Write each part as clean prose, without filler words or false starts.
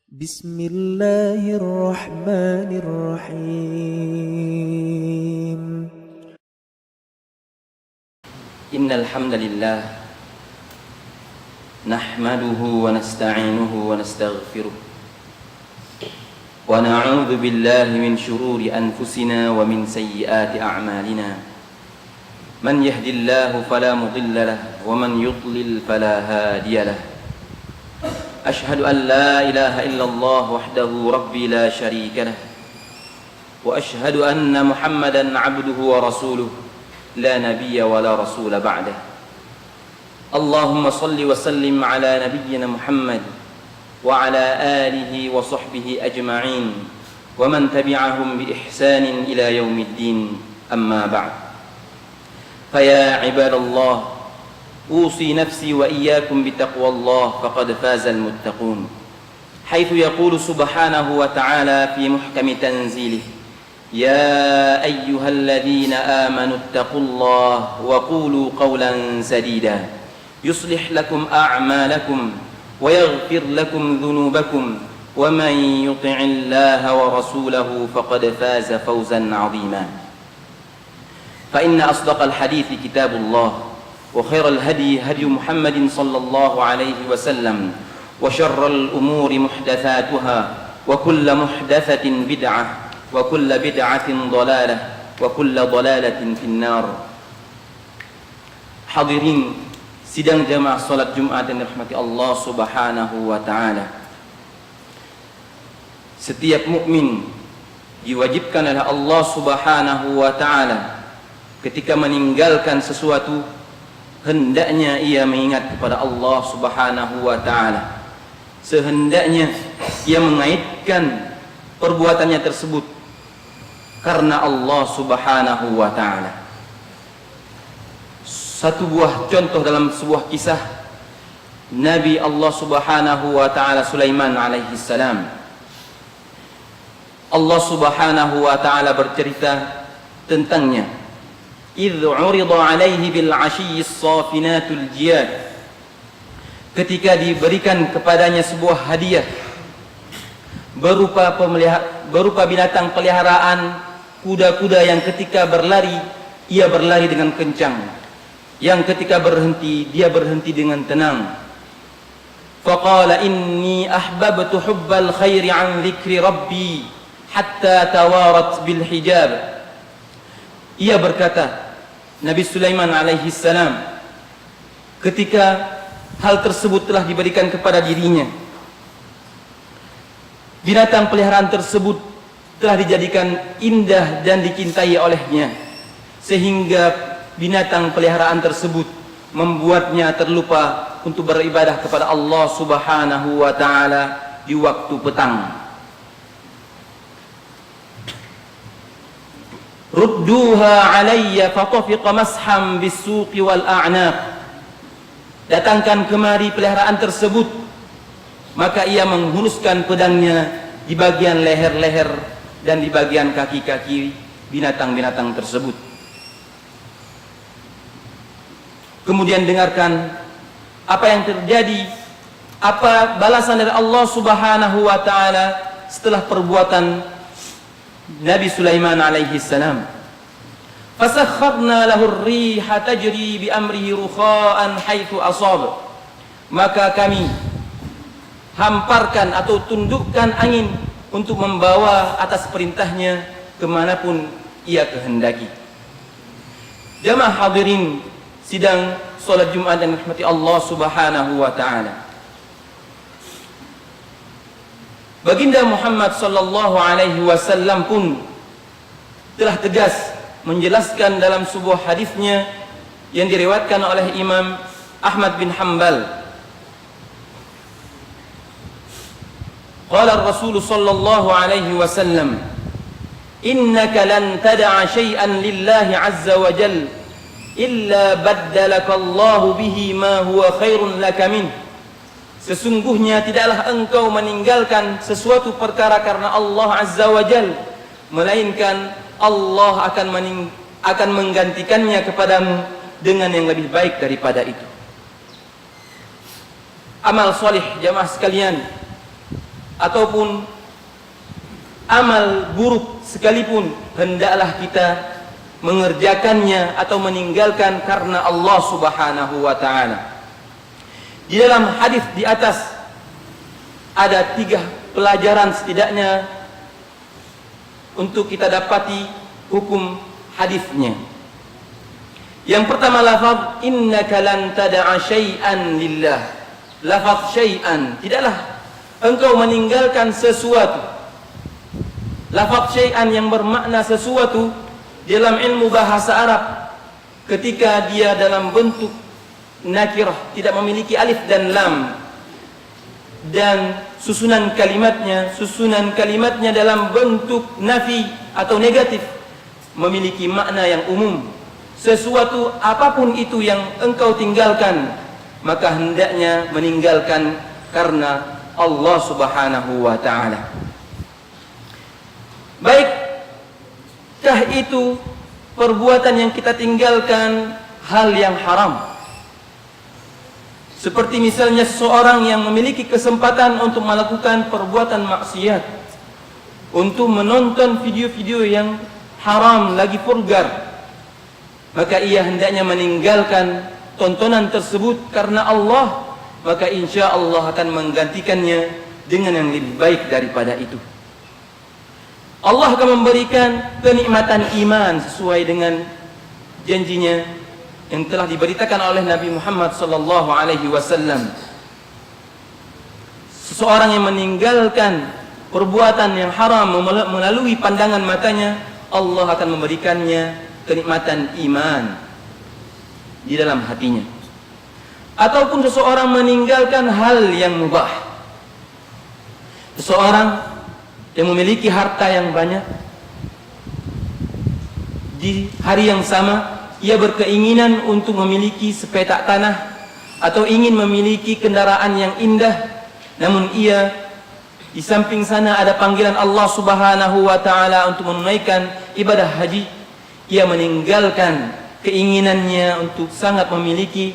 بسم الله الرحمن الرحيم. إن الحمد لله نحمده ونستعينه ونستغفره ونعوذ بالله من شرور أنفسنا ومن سيئات أعمالنا من يهد الله فلا مضل له ومن يضلل فلا هادي له أشهد أن لا إله إلا الله وحده ربي لا شريك له وأشهد أن محمدا عبده ورسوله لا نبي ولا رسول بعده اللهم صل وسلم على نبينا محمد وعلى آله وصحبه أجمعين ومن تبعهم بإحسان إلى يوم الدين أما بعد فيا عباد الله أوصي نفسي وإياكم بتقوى الله فقد فاز المتقون حيث يقول سبحانه وتعالى في محكم تنزيله يا أيها الذين آمنوا اتقوا الله وقولوا قولا سديدا يصلح لكم أعمالكم ويغفر لكم ذنوبكم ومن يطع الله ورسوله فقد فاز فوزا عظيما فإن أصدق الحديث كتاب الله وخير الهدي هدي محمد صلى الله عليه وسلم وشر الأمور محدثاتها وكل محدثة بدعة وكل بدعة ضلالة وكل ضلالة في النار. Hadirin sidang jamaah salat Jumat yang dirahmati Allah Subhanahu wa taala. Setiap mukmin diwajibkan oleh Allah Subhanahu wa taala ketika meninggalkan sesuatu hendaknya ia mengingat kepada Allah Subhanahu wa taala. Sehendaknya ia mengaitkan perbuatannya tersebut karena Allah Subhanahu wa taala. Satu buah contoh dalam sebuah kisah Nabi Allah Subhanahu wa taala Sulaiman alaihi salam. Allah Subhanahu wa taala bercerita tentangnya. إذ عرض عليه بالعشي الصافنات الجياد, ketika diberikan kepadanya sebuah hadiah berupa binatang peliharaan, kuda-kuda yang ketika berlari ia berlari dengan kencang, yang ketika berhenti dia berhenti dengan tenang. Faqala inni ahbabtu hubbal khairi an dzikri rabbi hatta tawarat bil hijab. Ia berkata, Nabi Sulaiman alaihi salam, ketika hal tersebut telah diberikan kepada dirinya, binatang peliharaan tersebut telah dijadikan indah dan dicintai olehnya, sehingga binatang peliharaan tersebut membuatnya terlupa untuk beribadah kepada Allah Subhanahu wa taala di waktu petang. Rudduha alayya fatafiqa masham bisuqi wal a'naq. Datangkan kemari peliharaan tersebut. Maka ia menghunuskan pedangnya di bagian leher-leher dan di bagian kaki-kaki binatang-binatang tersebut. Kemudian dengarkan apa yang terjadi, apa balasan dari Allah Subhanahu wa taala setelah perbuatan Nabi Sulaiman alaihi salam. Fasakharna lahu ar-riha tajri bi amrihi rukha'an haitsu asab. Maka kami hamparkan atau tundukkan angin untuk membawa atas perintahnya kemanapun ia kehendaki. Jamaah hadirin sidang salat Jumat yang dirahmati Allah Subhanahu wa taala. Baginda Muhammad sallallahu alaihi wasallam pun telah tegas menjelaskan dalam sebuah hadisnya yang diriwayatkan oleh Imam Ahmad bin Hanbal. Qala Rasul sallallahu alaihi wasallam, "Innaka lan tad'a syai'an lillahi 'azza wa jalla illa baddalaka Allahu bihi ma huwa khairun laka min." Sesungguhnya tidaklah engkau meninggalkan sesuatu perkara karena Allah Azza wa Jal, melainkan Allah akan menggantikannya kepadamu dengan yang lebih baik daripada itu. Amal solih jamaah sekalian ataupun amal buruk sekalipun, hendaklah kita mengerjakannya atau meninggalkan karena Allah Subhanahu wa ta'ala. Di dalam hadis di atas ada 3 pelajaran setidaknya untuk kita dapati hukum hadisnya. Yang pertama, lafaz innaka lan tada'a syai'an lillah. Lafaz syai'an, tidaklah engkau meninggalkan sesuatu. Lafaz syai'an yang bermakna sesuatu dalam ilmu bahasa Arab, ketika dia dalam bentuk nakirah, tidak memiliki alif dan lam, dan susunan kalimatnya dalam bentuk nafi atau negatif, memiliki makna yang umum. Sesuatu apapun itu yang engkau tinggalkan, maka hendaknya meninggalkan karena Allah Subhanahu wa ta'ala. Baikkah itu perbuatan yang kita tinggalkan hal yang haram? Seperti misalnya seseorang yang memiliki kesempatan untuk melakukan perbuatan maksiat, untuk menonton video-video yang haram lagi vulgar, maka ia hendaknya meninggalkan tontonan tersebut karena Allah, maka insya Allah akan menggantikannya dengan yang lebih baik daripada itu. Allah akan memberikan kenikmatan iman sesuai dengan janjinya yang telah diberitakan oleh Nabi Muhammad sallallahu alaihi wasallam. Seseorang yang meninggalkan perbuatan yang haram melalui pandangan matanya, Allah akan memberikannya kenikmatan iman di dalam hatinya. Ataupun seseorang meninggalkan hal yang mubah. Seseorang yang memiliki harta yang banyak, di hari yang sama ia berkeinginan untuk memiliki sepetak tanah atau ingin memiliki kendaraan yang indah, namun ia di samping sana ada panggilan Allah Subhanahu wa ta'ala untuk menunaikan ibadah haji. Ia meninggalkan keinginannya untuk sangat memiliki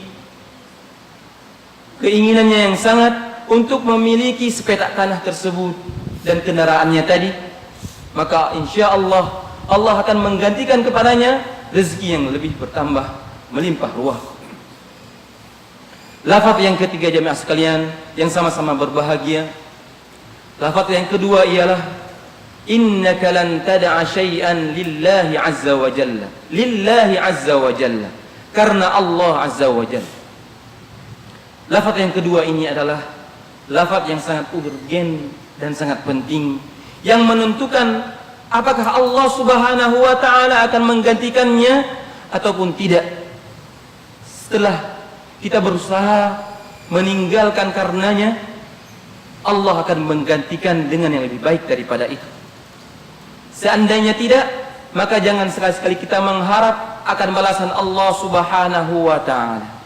keinginannya yang sangat untuk memiliki sepetak tanah tersebut dan kendaraannya tadi, maka insya Allah Allah akan menggantikan kepadanya rezeki yang lebih bertambah, melimpah ruah. Lafaz yang ketiga jemaah sekalian yang sama-sama berbahagia, lafaz yang kedua ialah innaka lan tad'a syai'an lillahi azza wa jalla. Lillahi azza wa jalla, karena Allah azza wa jalla. Lafaz yang kedua ini adalah lafaz yang sangat urgen dan sangat penting, yang menentukan apakah Allah Subhanahu wa ta'ala akan menggantikannya ataupun tidak. Setelah kita berusaha meninggalkan karenanya, Allah akan menggantikan dengan yang lebih baik daripada itu. Seandainya tidak, maka jangan sekali-sekali kita mengharap akan balasan Allah Subhanahu wa ta'ala.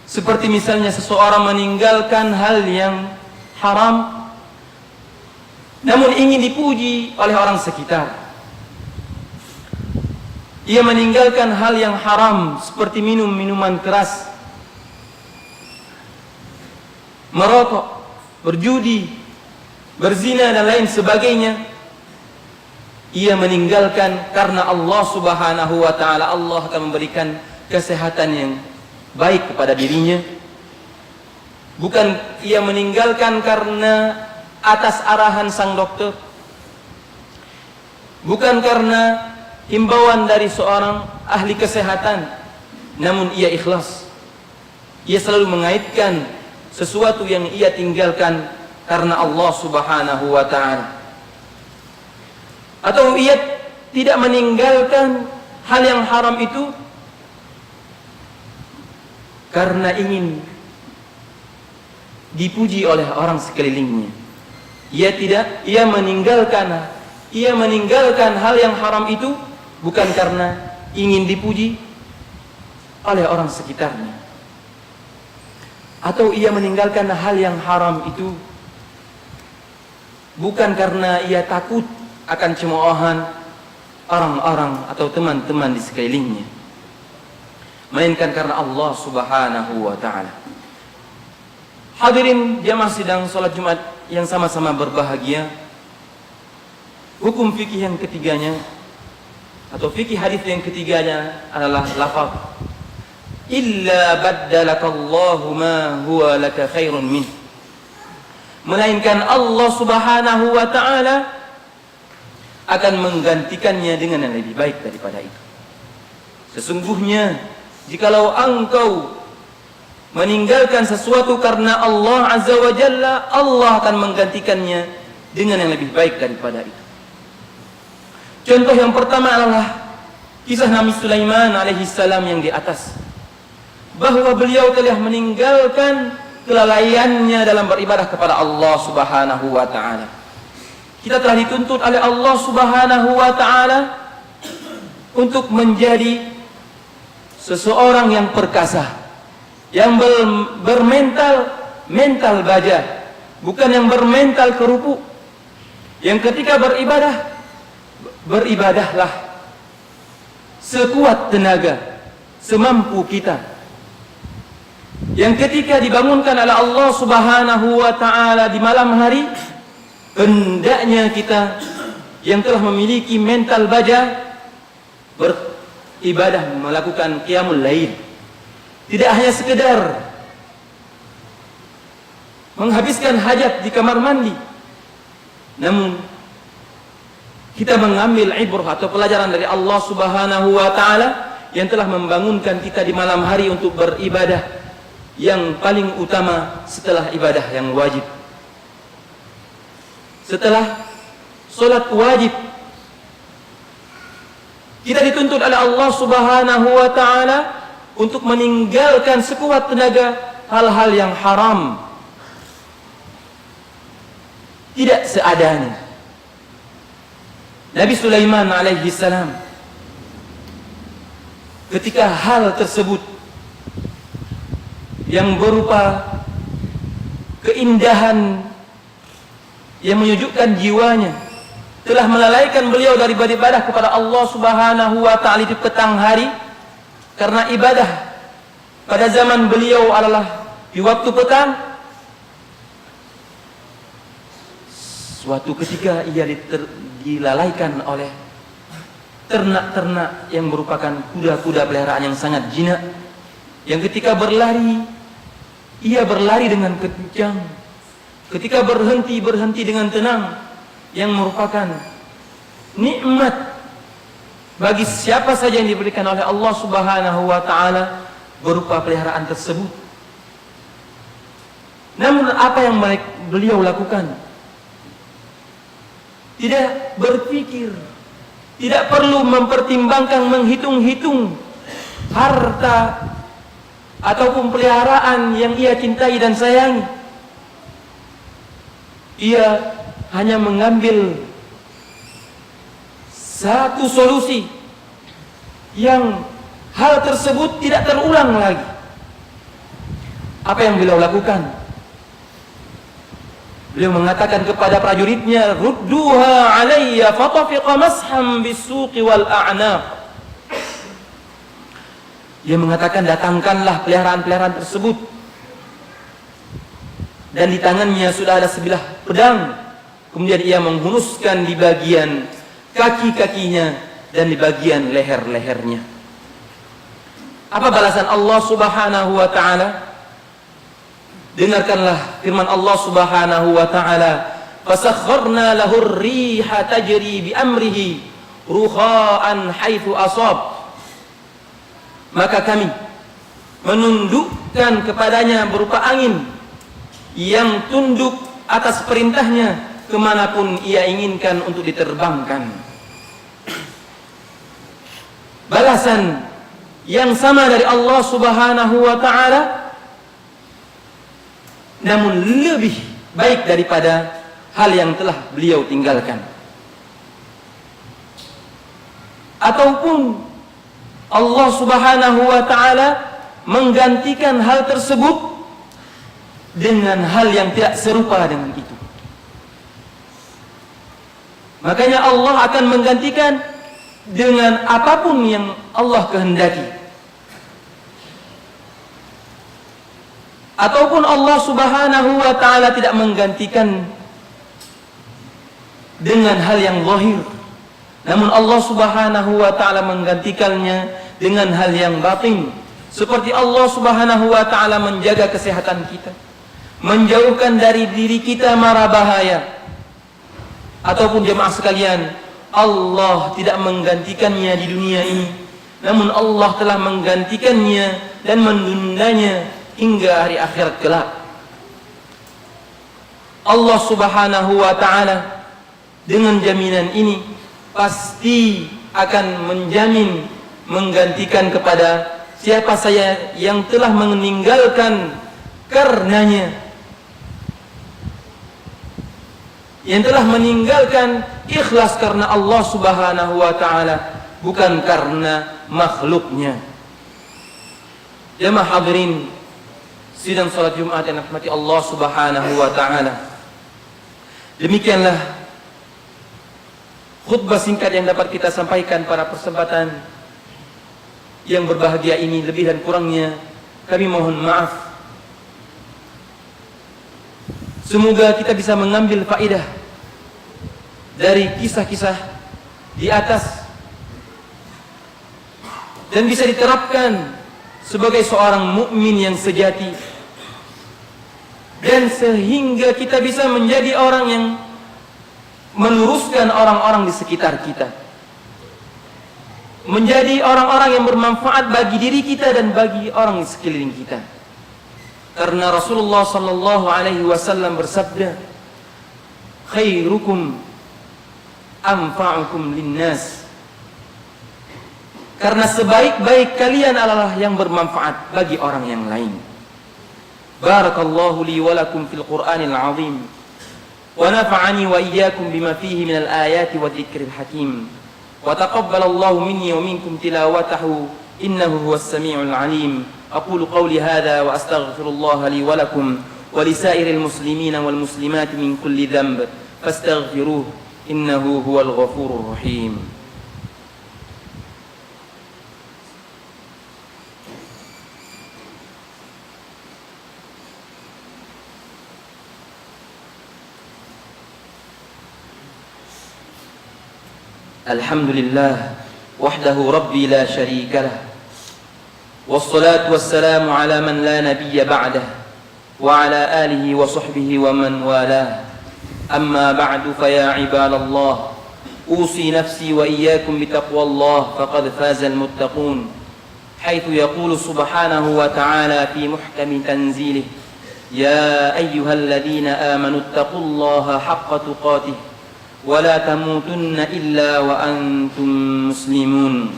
Seperti misalnya seseorang meninggalkan hal yang haram, namun ingin dipuji oleh orang sekitar. Ia meninggalkan hal yang haram seperti minum minuman keras, merokok, berjudi, berzina dan lain sebagainya. Ia meninggalkan karena Allah Subhanahu wa ta'ala. Allah akan memberikan kesehatan yang baik kepada dirinya. Bukan ia meninggalkan karena atas arahan sang dokter, bukan karena himbauan dari seorang ahli kesehatan, namun ia ikhlas. Ia selalu mengaitkan sesuatu yang ia tinggalkan karena Allah Subhanahu wa ta'ala. Atau ia tidak meninggalkan hal yang haram itu karena ingin dipuji oleh orang sekelilingnya. Ia meninggalkan hal yang haram itu bukan karena ingin dipuji oleh orang sekitarnya. Atau ia meninggalkan hal yang haram itu bukan karena ia takut akan cemoohan orang-orang atau teman-teman di sekelilingnya, melainkan karena Allah Subhanahu wa ta'ala. Hadirin jamaah sidang salat Jumat yang sama-sama berbahagia. Hukum fikih yang ketiganya atau fikih hadis yang ketiganya adalah lafaz illa baddalakallahu ma huwa laka khairun min. Melainkan Allah Subhanahu wa taala akan menggantikannya dengan yang lebih baik daripada itu. Sesungguhnya jikalau engkau meninggalkan sesuatu karena Allah Azza wa Jalla, Allah akan menggantikannya dengan yang lebih baik daripada itu. Contoh yang pertama adalah kisah Nabi Sulaiman alaihi salam yang di atas, bahwa beliau telah meninggalkan kelalaiannya dalam beribadah kepada Allah Subhanahu wa taala. Kita telah dituntut oleh Allah Subhanahu wa taala untuk menjadi seseorang yang perkasa, yang mental baja, bukan yang bermental kerupuk. Yang ketika beribadahlah sekuat tenaga, semampu kita. Yang ketika dibangunkan oleh Allah Subhanahu wa taala di malam hari, hendaknya kita yang telah memiliki mental baja beribadah, melakukan qiyamul lail. Tidak hanya sekedar menghabiskan hajat di kamar mandi, namun kita mengambil ibrah atau pelajaran dari Allah Subhanahu wa taala yang telah membangunkan kita di malam hari untuk beribadah yang paling utama setelah ibadah yang wajib. Setelah salat wajib, kita dituntut oleh Allah Subhanahu wa taala untuk meninggalkan sekuat tenaga hal-hal yang haram, tidak seadanya. Nabi Sulaiman alaihi salam ketika hal tersebut yang berupa keindahan yang menyejukkan jiwanya telah melalaikan beliau dari beribadah kepada Allah Subhanahu wa taala di petang hari. Karena ibadah pada zaman beliau adalah di waktu petang. Suatu ketika ia dilalaikan oleh ternak-ternak yang merupakan kuda-kuda peliharaan yang sangat jinak, yang ketika berlari, ia berlari dengan kencang. Ketika berhenti dengan tenang, yang merupakan nikmat bagi siapa saja yang diberikan oleh Allah Subhanahu wa taala berupa peliharaan tersebut. Namun apa yang beliau lakukan? Tidak berpikir, tidak perlu mempertimbangkan, menghitung-hitung harta ataupun peliharaan yang ia cintai dan sayangi. Ia hanya mengambil satu solusi yang hal tersebut tidak terulang lagi. Apa yang beliau lakukan? Beliau mengatakan kepada prajuritnya, "Rudduha alayya fatafiqa masham bisuqi wal a'naq." Dia mengatakan, datangkanlah peliharaan-peliharaan tersebut. Dan di tangannya sudah ada sebilah pedang. Kemudian ia menghunuskan di bagian kaki-kakinya dan di bagian leher-lehernya. Apa balasan Allah Subhanahu wa taala? Dengarkanlah firman Allah Subhanahu wa taala, "Fasakharna lahu ar-riha tajri bi amrihi ruhaan haitsu asab." Maka kami menundukkan kepadanya berupa angin yang tunduk atas perintahnya kemanapun ia inginkan untuk diterbangkan. Balasan yang sama dari Allah Subhanahu wa taala, namun lebih baik daripada hal yang telah beliau tinggalkan. Ataupun Allah Subhanahu wa taala menggantikan hal tersebut dengan hal yang tidak serupa dengan itu. Makanya Allah akan menggantikan dengan apapun yang Allah kehendaki. Ataupun Allah Subhanahu wa ta'ala tidak menggantikan dengan hal yang zahir, namun Allah Subhanahu wa ta'ala menggantikannya dengan hal yang batin. Seperti Allah Subhanahu wa ta'ala menjaga kesehatan kita, menjauhkan dari diri kita mara bahaya. Ataupun jemaah sekalian, Allah tidak menggantikannya di dunia ini, namun Allah telah menggantikannya dan menundanya hingga hari akhirat kelak. Allah Subhanahu wa ta'ala dengan jaminan ini pasti akan menjamin menggantikan kepada siapa saja yang telah meninggalkan karenanya, yang telah meninggalkan ikhlas karena Allah Subhanahu wa ta'ala, bukan karena makhluknya. Jemaah hadirin sidang salat Jumat yang dirahmati Allah Subhanahu wa ta'ala, demikianlah khutbah singkat yang dapat kita sampaikan pada kesempatan yang berbahagia ini. Lebih dan kurangnya kami mohon maaf. Semoga kita bisa mengambil faedah dari kisah-kisah di atas dan bisa diterapkan sebagai seorang mukmin yang sejati, dan sehingga kita bisa menjadi orang yang meluruskan orang-orang di sekitar kita, menjadi orang-orang yang bermanfaat bagi diri kita dan bagi orang di sekeliling kita. Karena Rasulullah sallallahu alaihi wasallam bersabda, khairukum anfa'ukum linnas. Karena sebaik-baik kalian adalah yang bermanfaat bagi orang yang lain. Barakallahu li wa lakum fil Qur'anil azim, wa nafa'ani wa iyyakum bima fihi minal ayati wa dzikril hakim. Wa taqabbalallahu minni wa minkum tilawatahu innahu huwas samiul alim. Aqulu qawli hadha wa astaghfirullaha li wa lakum wa lisairil muslimina wal muslimat min kulli dhanb fastaghfiruhu innahu huwal ghafurur rahim. Alhamdulillah wahdahu rabbi la sharika lah, wassalatu wassalamu ala man la nabiyya ba'dah, wa ala alihi wa sahbihi wa man walah. Amma ba'du, fa ya ibadallah, usi nafsi wa iyyakum bitaqwallah faqad fazal muttaqun. Haitsu yaqulu subhanahu wa ta'ala fi muhkami tanzilih, ya ayyuhalladzina amanu ittaqullaha haqqa tuqatih ولا تموتن إلا وأنتم مسلمون.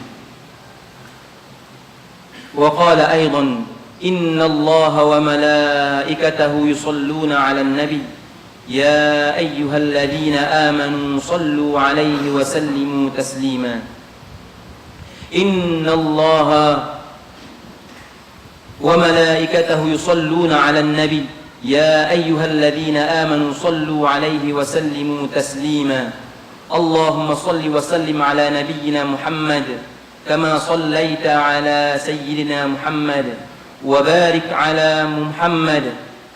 وقال أيضا إن الله وملائكته يصلون على النبي يا أيها الذين آمنوا صلوا عليه وسلموا تسليما. إن الله وملائكته يصلون على النبي يا أيها الذين آمنوا صلوا عليه وسلموا تسليما. اللهم صل وسلم على نبينا محمد كما صليت على سيدنا محمد، وبارك على محمد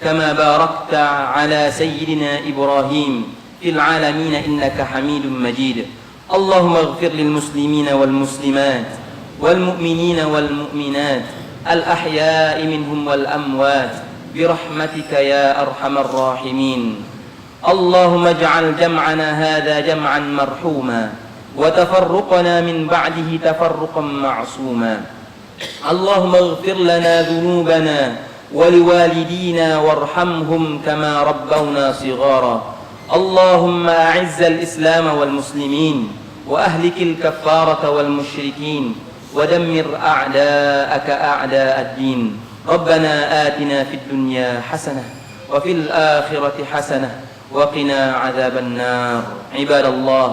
كما باركت على سيدنا إبراهيم في العالمين إنك حميد مجيد. اللهم اغفر للمسلمين والمسلمات والمؤمنين والمؤمنات الأحياء منهم والأموات برحمتك يا أرحم الراحمين. اللهم اجعل جمعنا هذا جمعا مرحوما وتفرقنا من بعده تفرقا معصوما. اللهم اغفر لنا ذنوبنا ولوالدينا وارحمهم كما ربونا صغارا. اللهم أعز الإسلام والمسلمين وأهلك الكفارة والمشركين ودمر أعداءك أعداء الدين. ربنا آتنا في الدنيا حسنة وفي الآخرة حسنة وقنا عذاب النار. عباد الله،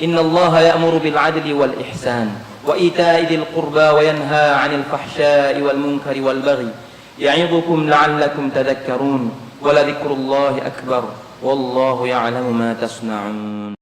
إن الله يأمر بالعدل والإحسان وإيتاء ذي القربى وينهى عن الفحشاء والمنكر والبغي يعظكم لعلكم تذكرون. ولذكر الله أكبر والله يعلم ما تصنعون.